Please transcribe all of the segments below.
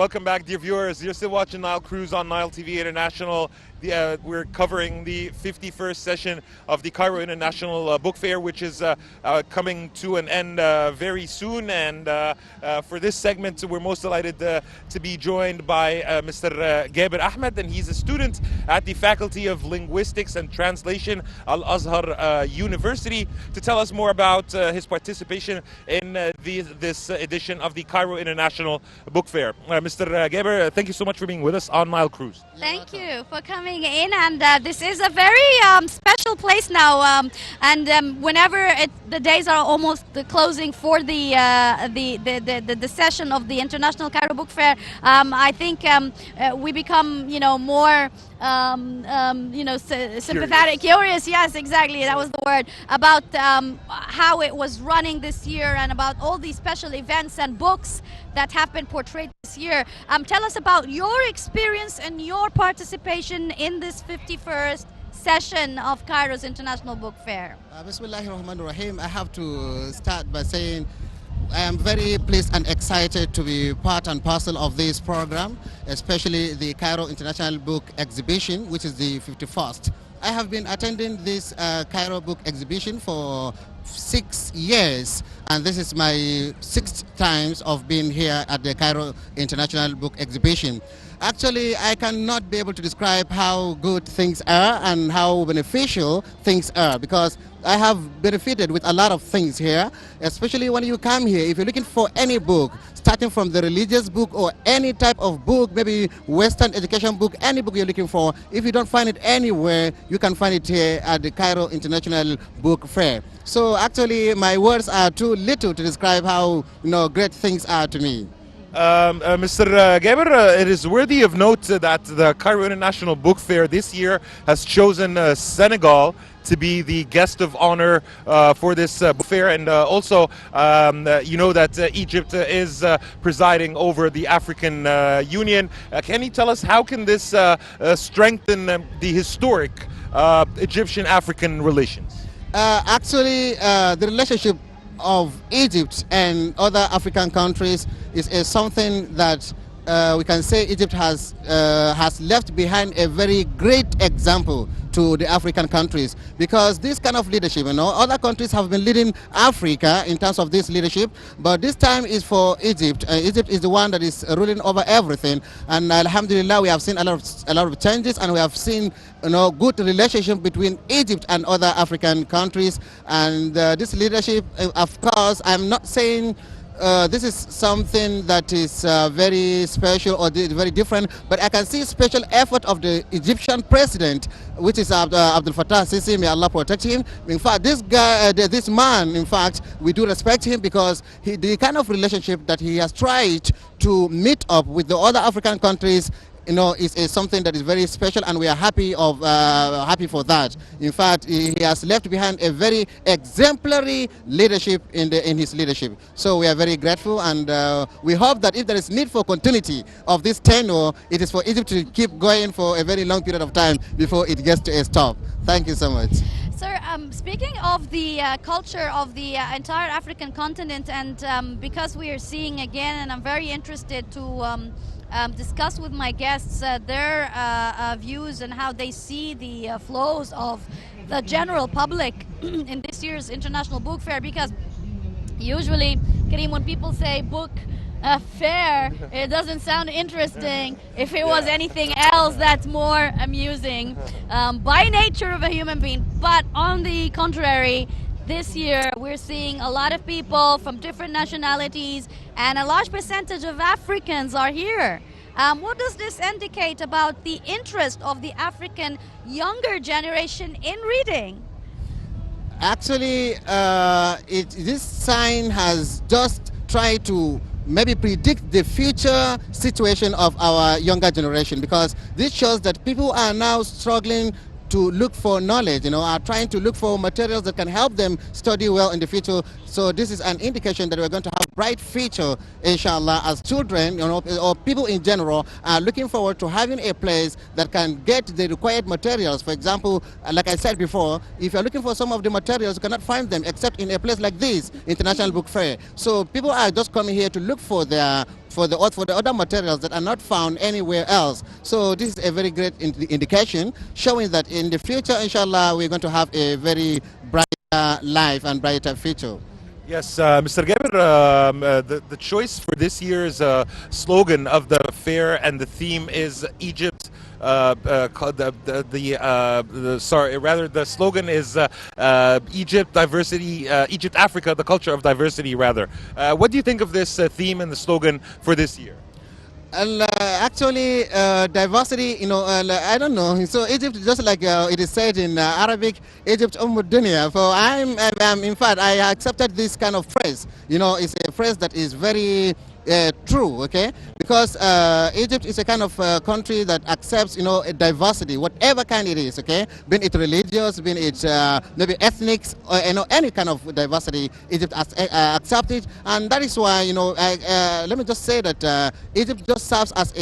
Welcome back, dear viewers. You're still watching Nile Cruise on Nile TV International. We're covering the 51st session of the Cairo International Book Fair, which is coming to an end very soon. And for this segment, we're most delighted to be joined by Mr. Gaber Ahmed, and he's a student at the Faculty of Linguistics and Translation Al Azhar University, to tell us more about his participation in this edition of the Cairo International Book Fair. Mr. Gaber, thank you so much for being with us on Nile Cruise. Thank you for coming in, and this is a very special place now. Whenever the days are almost closing for the session of the International Cairo Book Fair, I think we become more sympathetic, curious. Yes, exactly. That was the word, about how it was running this year and about all these special events and books that have been portrayed this year. Tell us about your experience and your participation in this 51st session of Cairo's International Book Fair. Bismillahirrahmanirrahim. I have to start by saying I am very pleased and excited to be part and parcel of this program, especially the Cairo International Book Exhibition, which is the 51st. I have been attending this Cairo Book Exhibition for 6 years, and this is my 6th time of being here at the Cairo International Book Exhibition. Actually, I cannot be able to describe how good things are and how beneficial things are, because I have benefited with a lot of things here, especially when you come here. If you're looking for any book, starting from the religious book or any type of book, maybe Western education book, any book you're looking for, if you don't find it anywhere, you can find it here at the Cairo International Book Fair. So actually, my words are too little to describe how great things are to me. Mr. Gaber, it is worthy of note that the Cairo International Book Fair this year has chosen Senegal to be the guest of honor for this book fair, and also you know that Egypt is presiding over the African Union. Can you tell us how can this strengthen the historic Egyptian-African relations? Actually, the relationship of Egypt and other African countries is something that we can say Egypt has left behind a very great example to the African countries, because this kind of leadership, other countries have been leading Africa in terms of this leadership, but this time is for Egypt. Egypt is the one that is ruling over everything, and alhamdulillah, we have seen a lot of changes, and we have seen good relationship between Egypt and other African countries. And this leadership, of course, I'm not saying this is something that is very special or very different, but I can see special effort of the Egyptian president, which is Abdel Fattah Sisi. May Allah protect him. In fact, this guy, this man, in fact, we do respect him, because the kind of relationship that he has tried to meet up with the other African countries is something that is very special, and we are happy for that. In fact, he has left behind a very exemplary leadership in his leadership. So we are very grateful, and we hope that if there is need for continuity of this tenure, it is for Egypt to keep going for a very long period of time before it gets to a stop. Thank you so much. Sir, speaking of the culture of the entire African continent, and because we are seeing again, and I'm very interested to discuss with my guests their views and how they see the flows of the general public in this year's International Book Fair, because usually, Kareem, when people say book fair, it doesn't sound interesting. If it was anything else, that's more amusing by nature of a human being. But on the contrary, this year we're seeing a lot of people from different nationalities, and a large percentage of Africans are here. What does this indicate about the interest of the African younger generation in reading? Actually, this sign has just tried to maybe predict the future situation of our younger generation, because this shows that people are now struggling to look for knowledge, are trying to look for materials that can help them study well in the future. So this is an indication that we're going to have a bright future, inshallah, as children, or people in general are looking forward to having a place that can get the required materials. For example, like I said before, if you're looking for some of the materials, you cannot find them except in a place like this, International Book Fair. So people are just coming here to look for their for the other materials that are not found anywhere else. So this is a very great indication showing that in the future, inshallah, we're going to have a very brighter life and brighter future. Yes, Mr. Gaber, the choice for this year's slogan of the fair and the theme is Egypt. The slogan is Egypt diversity, Egypt Africa, the culture of diversity. Rather, what do you think of this theme and the slogan for this year? Actually, diversity, I don't know. So Egypt, just like it is said in Arabic, Egypt Dunya. So in fact, I accepted this kind of phrase. It's a phrase that is very true, okay? Because Egypt is a kind of country that accepts, a diversity, whatever kind it is, okay? Being it religious, being it maybe ethnic, or any kind of diversity, Egypt accepts it, and that is why, let me just say that Egypt just serves as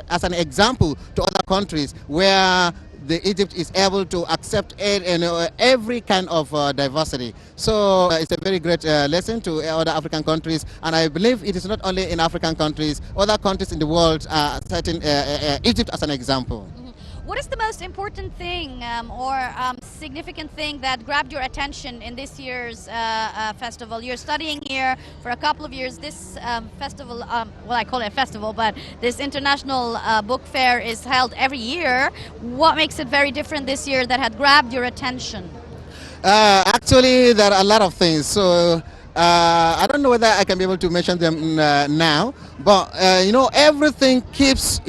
as an example to other countries where the Egypt is able to accept every kind of diversity. So it's a very great lesson to other African countries, and I believe it is not only in African countries, other countries in the world are setting Egypt as an example. What is the most important thing or significant thing that grabbed your attention in this year's festival? You're studying here for a couple of years. This festival, well, I call it a festival, but this international book fair is held every year. What makes it very different this year that had grabbed your attention? Actually, there are a lot of things. So I don't know whether I can be able to mention them now, but everything keeps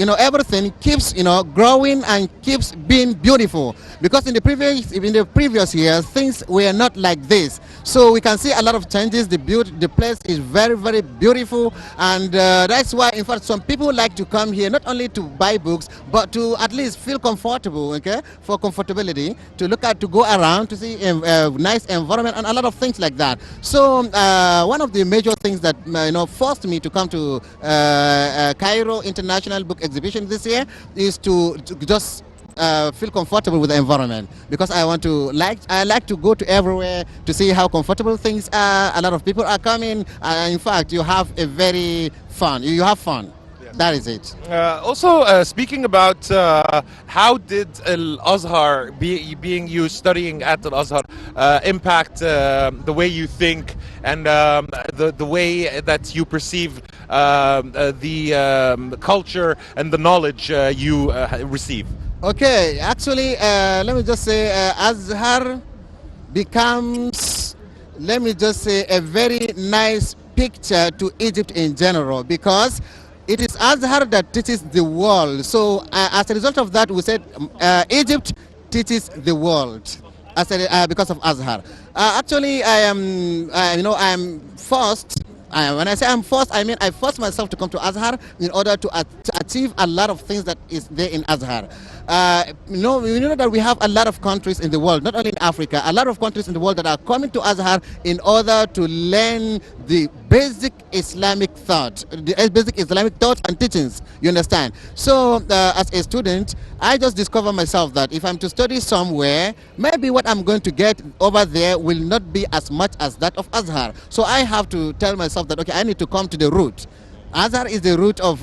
growing and keeps being beautiful, because in the previous years things were not like this. So we can see a lot of changes. The place is very, very beautiful, and that's why in fact some people like to come here not only to buy books but to at least feel comfortable, okay, for comfortability, to go around, to see a nice environment and a lot of things like that. So one of the major things that forced me to come to Cairo International Book Exhibition this year is to just feel comfortable with the environment, because I like to go to everywhere to see how comfortable things are. A lot of people are coming. In fact, you have a very fun. You have fun. That is it. Also, speaking about how did Azhar, being you studying at Azhar, impact the way you think and the way that you perceive the culture and the knowledge you receive? Okay, actually, let me just say, Azhar becomes, let me just say, a very nice picture to Egypt in general, because it is Azhar that teaches the world. So as a result of that, we said Egypt teaches the world because of Azhar. Actually, I am forced. When I say I'm forced, I mean I forced myself to come to Azhar in order to achieve a lot of things that is there in Azhar. We know that we have a lot of countries in the world, not only in Africa, a lot of countries in the world that are coming to Azhar in order to learn the basic Islamic thought, and teachings, you understand? So as a student, I just discover myself that if I'm to study somewhere, maybe what I'm going to get over there will not be as much as that of Azhar. So I have to tell myself that, okay, I need to come to the root. Azhar is the root of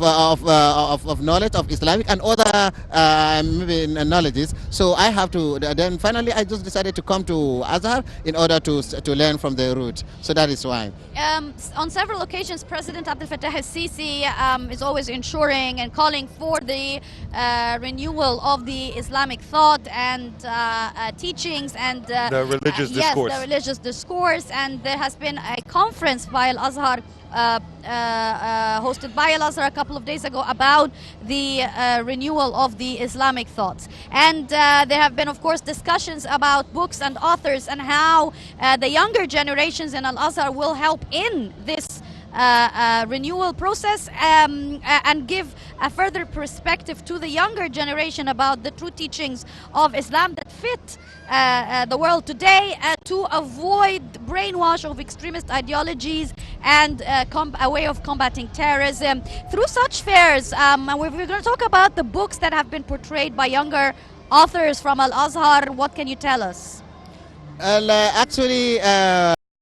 knowledge of Islamic and other maybe knowledges. So I have to. Then finally, I just decided to come to Azhar in order to learn from the root. So that is why. On several occasions, President Abdel Fattah al-Sisi is always ensuring and calling for the renewal of the Islamic thought and teachings and the religious discourse. Yes, the religious discourse. And there has been a conference by Al-Azhar hosted by Al-Azhar a couple of days ago about the renewal of the Islamic thoughts. And there have been, of course, discussions about books and authors and how the younger generations in Al-Azhar will help in this renewal process and give a further perspective to the younger generation about the true teachings of Islam that fit the world today, to avoid brainwash of extremist ideologies and a way of combating terrorism. Through such fairs, we're going to talk about the books that have been portrayed by younger authors from Al-Azhar. What can you tell us? Actually,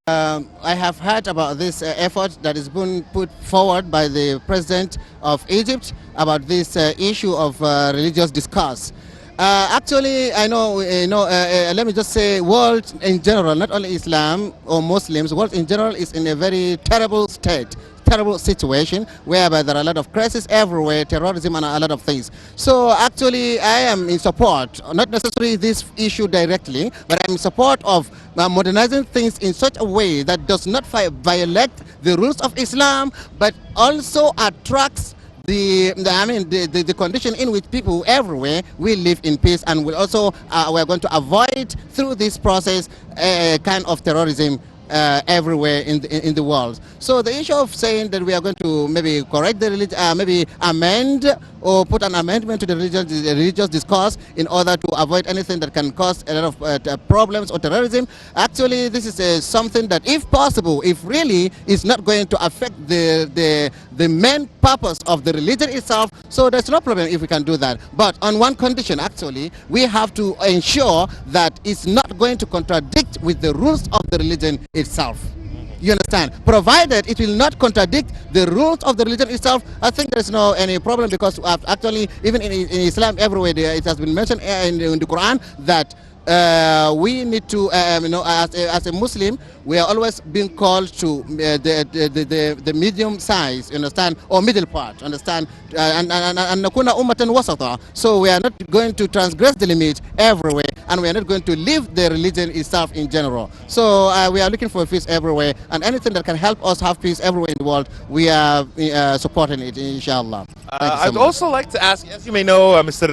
I have heard about this effort that is being put forward by the president of Egypt about this issue of religious discourse. Actually, I know, let me just say, world in general, not only Islam or Muslims, world in general is in a very terrible state, terrible situation whereby there are a lot of crises everywhere, terrorism and a lot of things. So actually I am in support, not necessarily this issue directly, but I'm in support of modernizing things in such a way that does not violate the rules of Islam, but also attracts the condition in which people everywhere will live in peace, and will also we're going to avoid through this process a kind of terrorism everywhere in the world. So the issue of saying that we are going to maybe correct the maybe amend or put an amendment to the religious discourse in order to avoid anything that can cause a lot of problems or terrorism. Actually, this is something that, if possible, if really is not going to affect the main purpose of the religion itself, so there's no problem if we can do that. But on one condition, actually, we have to ensure that it's not going to contradict with the rules of the religion itself. You understand? Provided it will not contradict the rules of the religion itself, I think there's no any problem, because actually even in Islam everywhere it has been mentioned in the Quran that we need to, as a Muslim, we are always being called to the medium size, understand, or middle part, understand, and nakuna ummatan wasata. So we are not going to transgress the limit everywhere, and we are not going to leave the religion itself in general. So we are looking for peace everywhere, and anything that can help us have peace everywhere in the world, we are supporting it, inshallah. I'd also like to ask, as you may know, Mr.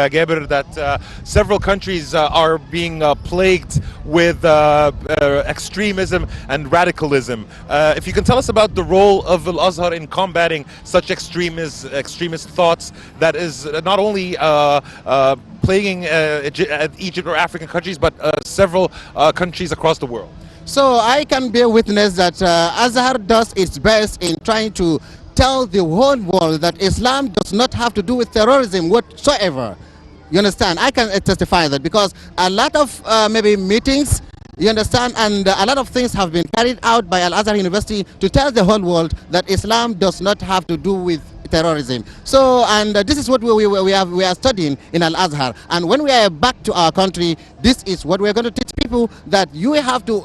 Gaber, that several countries are being plagued with extremism and radicalism. If you can tell us about the role of Azhar in combating such extremist thoughts that is not only plaguing Egypt or African countries, but several countries across the world. So I can bear witness that Azhar does its best in trying to tell the whole world that Islam does not have to do with terrorism whatsoever. You understand? I can testify that, because a lot of maybe meetings, you understand, and a lot of things have been carried out by Al-Azhar University to tell the whole world that Islam does not have to do with terrorism. So, and this is what we are studying in Al-Azhar. And when we are back to our country, this is what we are going to teach people, that you have to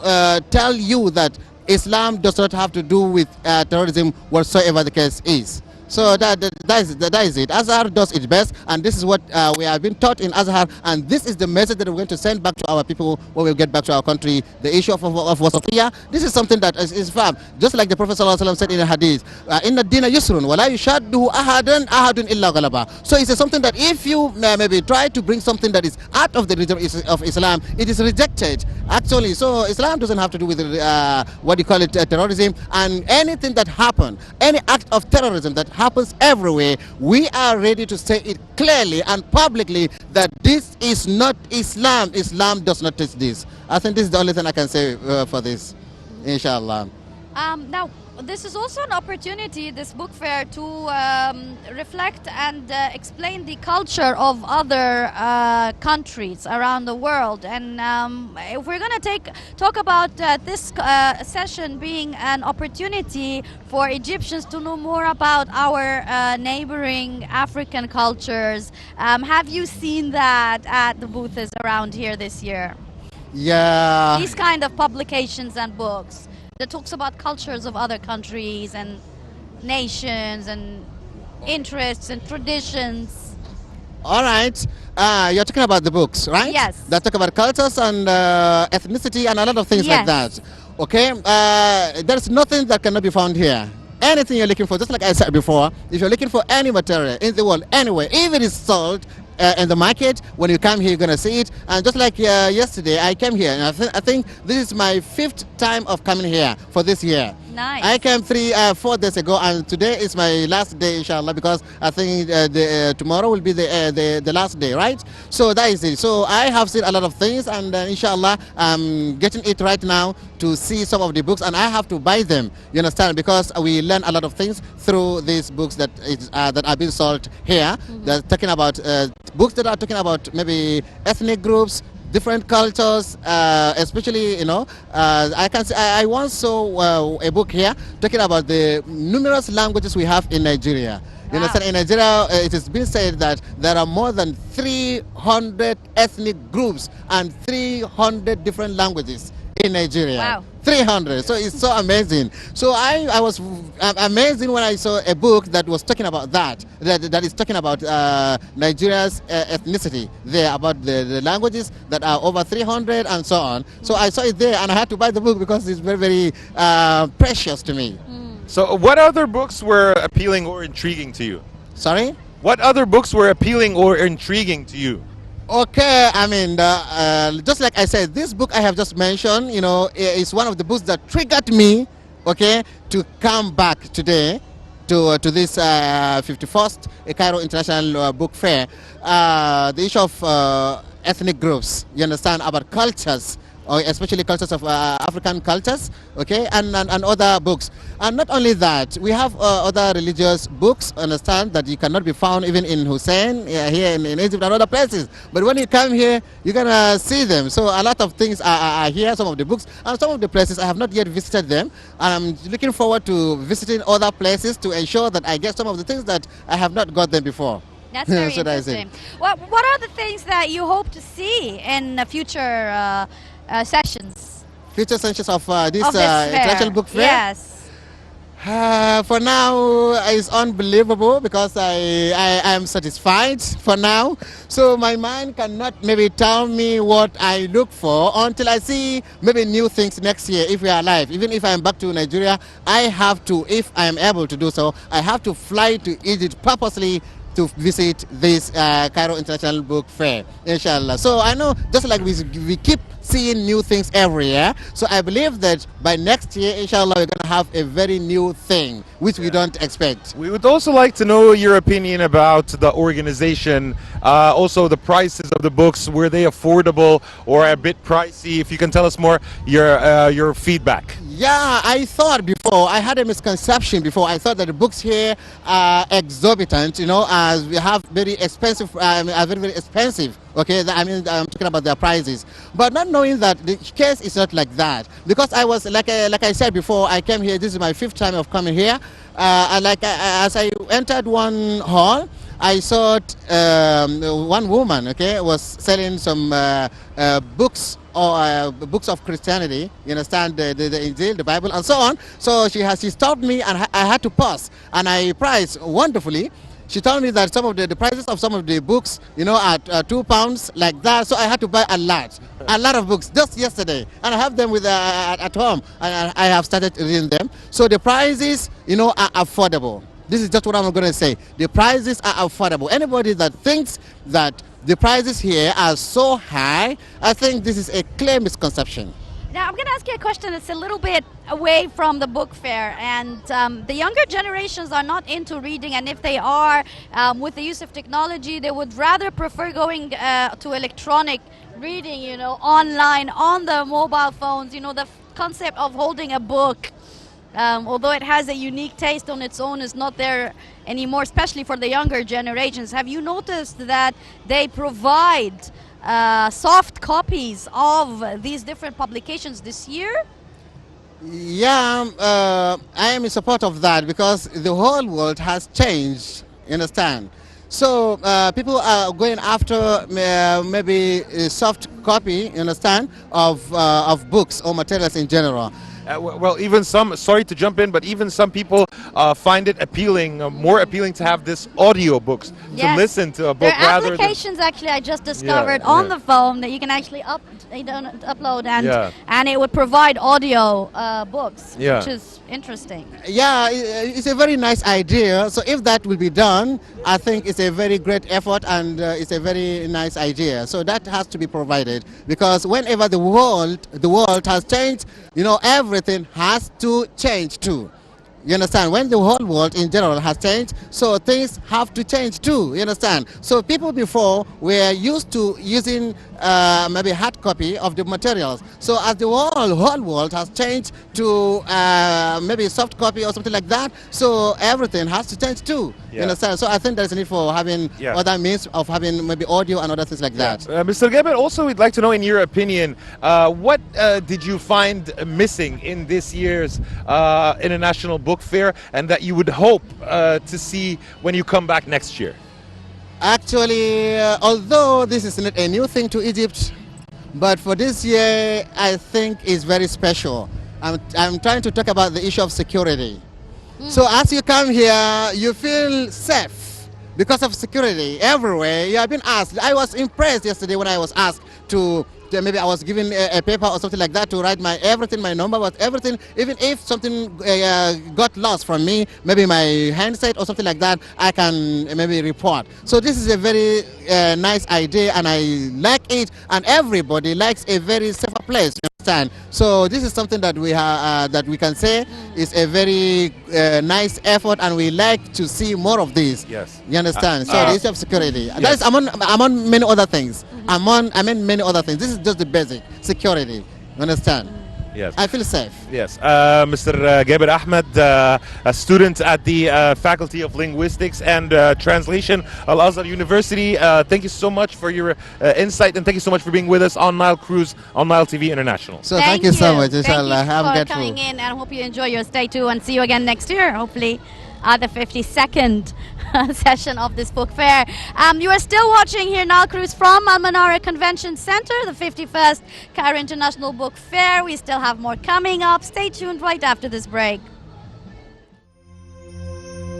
tell you that Islam does not have to do with terrorism whatsoever the case is. So that is it. Azhar does its best, and this is what we have been taught in Azhar, and this is the message that we're going to send back to our people when we get back to our country. The issue of wasatiyah, this is something that is firm. Just like the Prophet ﷺ said in a hadith, "Inna ad-dina yusrun, wa la yushadduhu ahadun illa ghalaba." So it's something that if you maybe try to bring something that is out of the religion of Islam, it is rejected, actually. So Islam doesn't have to do with what you call it, terrorism, and anything that happens, any act of terrorism that happens everywhere, we are ready to say it clearly and publicly that this is not Islam. Islam does not teach this. I think this is the only thing I can say for this, inshallah. Now, this is also an opportunity, this book fair, to reflect and explain the culture of other countries around the world. And if we're going to talk about this session being an opportunity for Egyptians to know more about our neighboring African cultures, have you seen that at the booths around here this year? Yeah. These kind of publications and books that talks about cultures of other countries and nations and interests and traditions. All right. You're talking about the books, right? Yes. That talk about cultures and ethnicity and a lot of things like that. Okay. There's nothing that cannot be found here. Anything you're looking for, just like I said before, if you're looking for any material in the world, anywhere, even it's sold in the market, when you come here, you're going to see it. And just like yesterday, I came here, and I think this is my 5th time of coming here for this year. Nice. I came 4 days ago, and today is my last day, inshallah, because I think tomorrow will be the last day, right? So that is it. So I have seen a lot of things, and inshallah, I'm getting it right now to see some of the books, and I have to buy them, you understand, because we learn a lot of things through these books that are being sold here. They're talking about books that are talking about maybe ethnic groups, different cultures, especially, I can say, I once saw a book here talking about the numerous languages we have in Nigeria. You Wow. understand? In Nigeria, it has been said that there are more than 300 ethnic groups and 300 different languages in Nigeria. Wow. 300. So it's so amazing. So I was amazing when I saw a book that was talking about that is talking about Nigeria's ethnicity there, about the languages that are over 300 and so on. So I saw it there and I had to buy the book because it's very, very precious to me. So what other books were appealing or intriguing to you? Sorry? What other books were appealing or intriguing to you? Okay, I mean, just like I said, this book I have just mentioned, is one of the books that triggered me, okay, to come back today to this 51st Cairo International Book Fair. The issue of ethnic groups, you understand, about cultures, or especially cultures of African cultures, okay, and other books. And not only that, we have other religious books, understand, that you cannot be found even in Hussein, here in Egypt and other places. But when you come here, you're going to see them. So a lot of things are here, some of the books, and some of the places I have not yet visited them. And I'm looking forward to visiting other places to ensure that I get some of the things that I have not got them before. That's very So that is it. interesting. What are the things that you hope to see in future sessions Future sessions of this of this fair? international book fair. Yes. For now, it's unbelievable because I am satisfied for now. So my mind cannot maybe tell me what I look for until I see maybe new things next year if we are alive. Even if I'm back to Nigeria, I have to, if I am able to do so, I have to fly to Egypt purposely to visit this Cairo International Book Fair, inshallah. So I know just like we keep seeing new things every year, so I believe that by next year, inshallah, we're going to have a very new thing, which we don't expect. We would also like to know your opinion about the organization, also the prices of the books. Were they affordable or a bit pricey? If you can tell us more, your feedback. Yeah, I thought before, I had a misconception before. I thought that the books here are exorbitant, as we have very expensive, are very, very expensive. Okay, I mean, I'm talking about their prices, but not knowing that the case is not like that. Because I was, like I said before, I came here, this is my 5th time of coming here. As I entered one hall, I saw one woman, okay, was selling some books or books of Christianity, you understand, the Injil, the Bible, and so on. So she stopped me, and I had to pause, and I priced wonderfully. She told me that some of the prices of some of the books, are £2 like that. So I had to buy a lot of books just yesterday, and I have them with at home, and I have started reading them. So the prices, are affordable. This is just what I'm going to say. The prices are affordable. Anybody that thinks that the prices here are so high, I think this is a clear misconception. Now, I'm going to ask you a question that's a little bit away from the book fair. And the younger generations are not into reading. And if they are, with the use of technology, they would rather prefer going to electronic reading, online, on the mobile phones. The concept of holding a book, although it has a unique taste on its own, is not there anymore, especially for the younger generations. Have you noticed that they provide soft copies of these different publications this year? Yeah, I am in support of that because the whole world has changed, you understand? So people are going after maybe a soft copy, you understand, of books or materials in general. Well, even some, sorry to jump in, but even some people find it appealing, more appealing to have this audio books, to listen to a book there are rather than... applications actually I just discovered on the phone that you can actually upload and it would provide audio books, which is interesting. Yeah, it's a very nice idea. So if that will be done, I think it's a very great effort and it's a very nice idea. So that has to be provided because whenever the world has changed, everything has to change too. You understand? When the whole world in general has changed, so things have to change too. You understand? So people before were used to using maybe hard copy of the materials. So as the whole world has changed to maybe soft copy or something like that, so everything has to change too. You Yeah. understand? So I think there's a need for having Yeah. other means of having maybe audio and other things like that. Mr. Gaber, also we'd like to know, in your opinion, what did you find missing in this year's International Book Fair, and that you would hope to see when you come back next year? Actually, although this is not a new thing to Egypt, but for this year, I think it's very special. I'm trying to talk about the issue of security. So as you come here, you feel safe because of security everywhere. You have been asked. I was impressed yesterday when I was asked to maybe I was given a paper or something like that to write my everything, my number, but everything. Even if something got lost from me, maybe my handset or something like that, I can maybe report. So this is a very nice idea, and I like it. And everybody likes a very safer place. You understand? So this is something that we can say is a very nice effort, and we like to see more of this. Yes. You understand? So the issue of security. That is among many other things. I mean many other things. This is just the basic security. You understand? Yes. I feel safe. Yes, Mr. Gaber Ahmed, a student at the Faculty of Linguistics and Translation at Azhar University. Thank you so much for your insight, and thank you so much for being with us on Nile Cruise on Nile TV International. So thank you so much. Inshallah, Thank you I'm for grateful. coming in, and I hope you enjoy your stay too, and see you again next year, hopefully at the 52nd session of this book fair. You are still watching here Nile Cruise from Al Manara Convention Center, the 51st Cairo International Book Fair. We still have more coming up. Stay tuned right after this break.